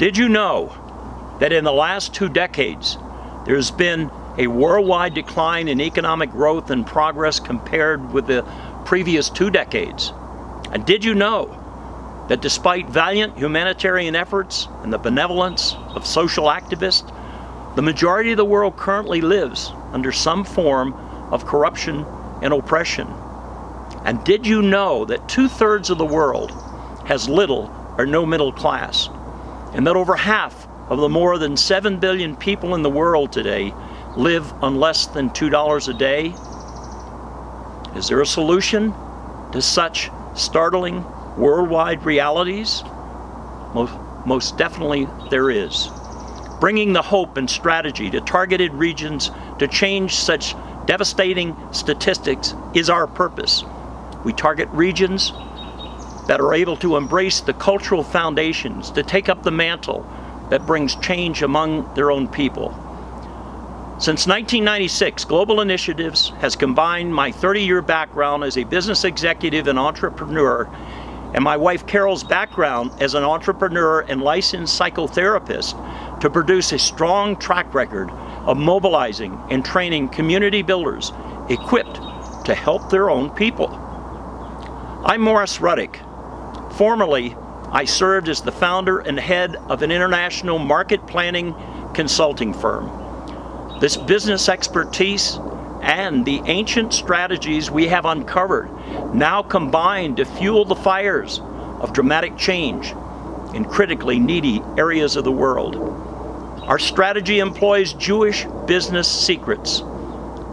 Did you know that in the last 2 decades, there's been a worldwide decline in economic growth and progress compared with the previous 2 decades? And did you know that despite valiant humanitarian efforts and the benevolence of social activists, the majority of the world currently lives under some form of corruption and oppression? And did you know that 2/3 of the world has little or no middle class? And that over half of the more than 7 billion people in the world today live on less than $2 a day? Is there a solution to such startling worldwide realities? Most definitely there is. Bringing the hope and strategy to targeted regions to change such devastating statistics is our purpose. We target regions that are able to embrace the cultural foundations, to take up the mantle that brings change among their own people. Since 1996, Global Initiatives has combined my 30-year background as a business executive and entrepreneur and my wife Carol's background as an entrepreneur and licensed psychotherapist to produce a strong track record of mobilizing and training community builders equipped to help their own people. I'm Morris Ruddick. Formerly, I served as the founder and head of an international market planning consulting firm. This business expertise and the ancient strategies we have uncovered now combine to fuel the fires of dramatic change in critically needy areas of the world. Our strategy employs Jewish business secrets.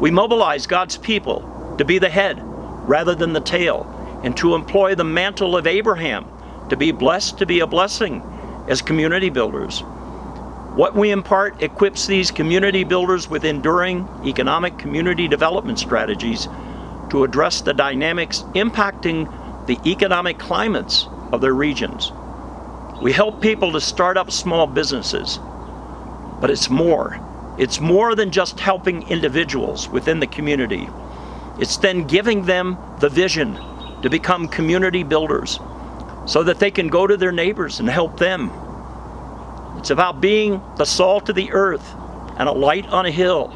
We mobilize God's people to be the head rather than the tail, and to employ the mantle of Abraham, to be blessed, to be a blessing as community builders. What we impart equips these community builders with enduring economic community development strategies to address the dynamics impacting the economic climates of their regions. We help people to start up small businesses, but it's more. It's more than just helping individuals within the community. It's then giving them the vision to become community builders so that they can go to their neighbors and help them. It's about being the salt of the earth and a light on a hill.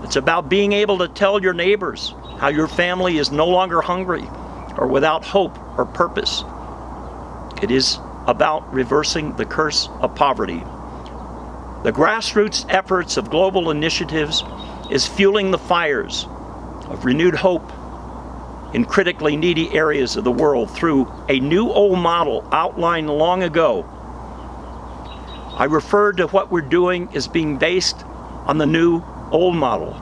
It's about being able to tell your neighbors how your family is no longer hungry or without hope or purpose. It is about reversing the curse of poverty. The grassroots efforts of Global Initiatives is fueling the fires of renewed hope in critically needy areas of the world through a new old model outlined long ago. I refer to what we're doing as being based on the new old model.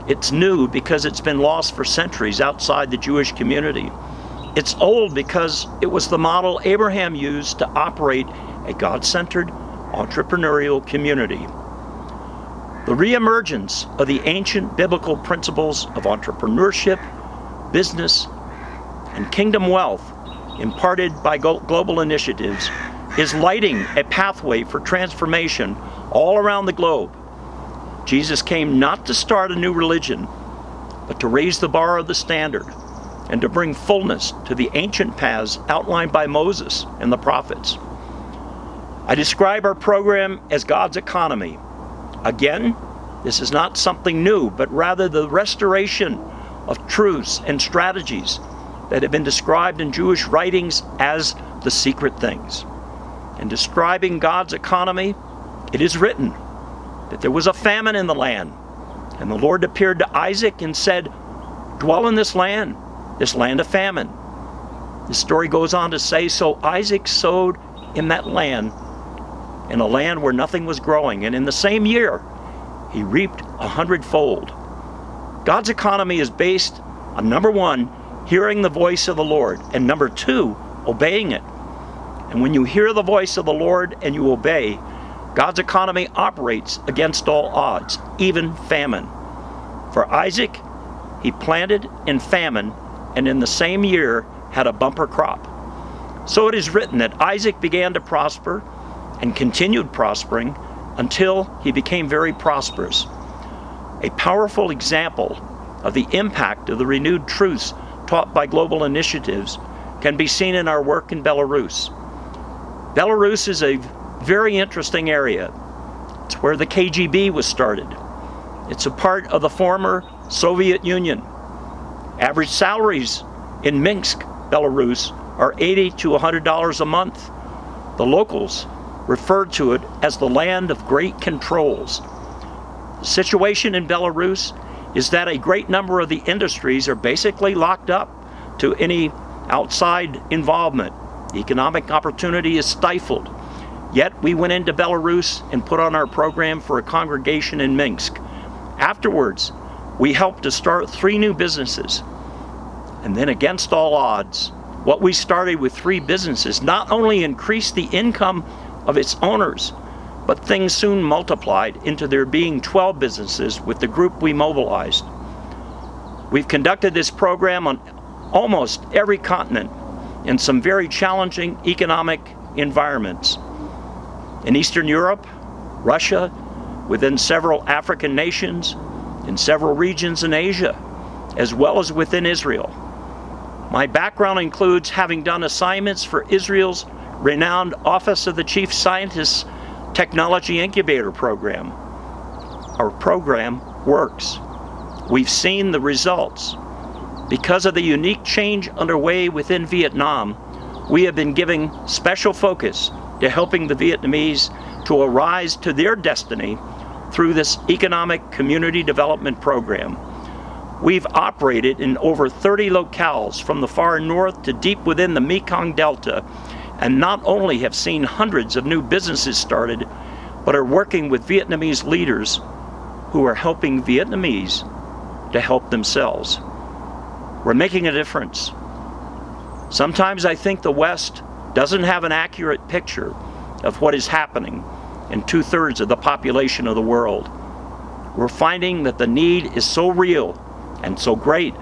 It's new because it's been lost for centuries outside the Jewish community. It's old because it was the model Abraham used to operate a God-centered entrepreneurial community. The reemergence of the ancient biblical principles of entrepreneurship, business, and kingdom wealth imparted by Global Initiatives is lighting a pathway for transformation all around the globe. Jesus came not to start a new religion, but to raise the bar of the standard and to bring fullness to the ancient paths outlined by Moses and the prophets. I describe our program as God's economy. Again, this is not something new, but rather the restoration of truths and strategies that have been described in Jewish writings as the secret things. In describing God's economy, it is written that there was a famine in the land, and the Lord appeared to Isaac and said, "Dwell in this land of famine." The story goes on to say, so Isaac sowed in that land, in a land where nothing was growing, and in the same year, he reaped 100-fold. God's economy is based on, number one, hearing the voice of the Lord, and number two, obeying it. And when you hear the voice of the Lord and you obey, God's economy operates against all odds, even famine. For Isaac, he planted in famine, and in the same year had a bumper crop. So it is written that Isaac began to prosper and continued prospering until he became very prosperous. A powerful example of the impact of the renewed truths taught by Global Initiatives can be seen in our work in Belarus. Belarus is a very interesting area. It's where the KGB was started. It's a part of the former Soviet Union. Average salaries in Minsk, Belarus, are $80 to $100 a month. The locals refer to it as the land of great controls. The situation in Belarus is that a great number of the industries are basically locked up to any outside involvement. Economic opportunity is stifled. Yet we went into Belarus and put on our program for a congregation in Minsk. Afterwards, we helped to start 3 new businesses. And then against all odds, what we started with 3 businesses not only increased the income of its owners, but things soon multiplied into there being 12 businesses with the group we mobilized. We've conducted this program on almost every continent in some very challenging economic environments. In Eastern Europe, Russia, within several African nations, in several regions in Asia, as well as within Israel. My background includes having done assignments for Israel's renowned Office of the Chief Scientist's Technology Incubator Program. Our program works. We've seen the results. Because of the unique change underway within Vietnam, we have been giving special focus to helping the Vietnamese to arise to their destiny through this economic community development program. We've operated in over 30 locales from the far north to deep within the Mekong Delta, and not only have seen hundreds of new businesses started, but are working with Vietnamese leaders who are helping Vietnamese to help themselves. We're making a difference. Sometimes I think the West doesn't have an accurate picture of what is happening in 2/3 of the population of the world. We're finding that the need is so real and so great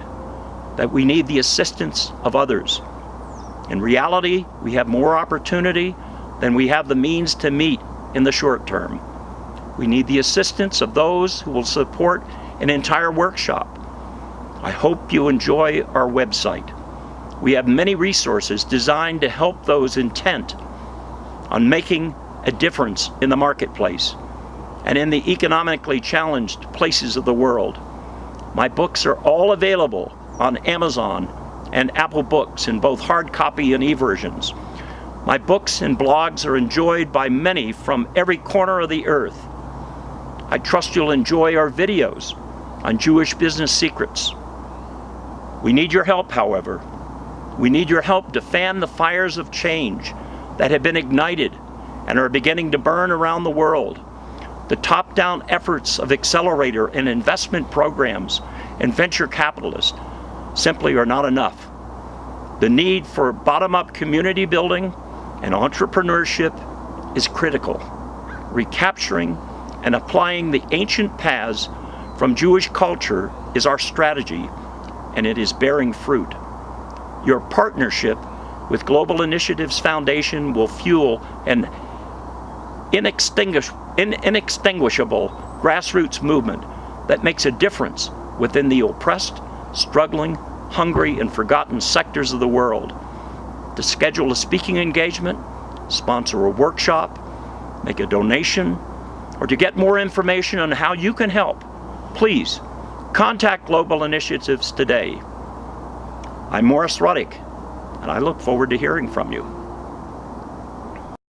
that we need the assistance of others. In reality, we have more opportunity than we have the means to meet in the short term. We need the assistance of those who will support an entire workshop. I hope you enjoy our website. We have many resources designed to help those intent on making a difference in the marketplace and in the economically challenged places of the world. My books are all available on Amazon and Apple Books in both hard copy and e-versions. My books and blogs are enjoyed by many from every corner of the earth. I trust you'll enjoy our videos on Jewish business secrets. We need your help, however. We need your help to fan the fires of change that have been ignited and are beginning to burn around the world. The top-down efforts of accelerator and investment programs and venture capitalists simply are not enough. The need for bottom-up community building and entrepreneurship is critical. Recapturing and applying the ancient paths from Jewish culture is our strategy, and it is bearing fruit. Your partnership with Global Initiatives Foundation will fuel an inextinguishable grassroots movement that makes a difference within the oppressed, struggling, hungry, and forgotten sectors of the world. To schedule a speaking engagement, sponsor a workshop, make a donation, or to get more information on how you can help, please contact Global Initiatives today. I'm Morris Ruddick, and I look forward to hearing from you.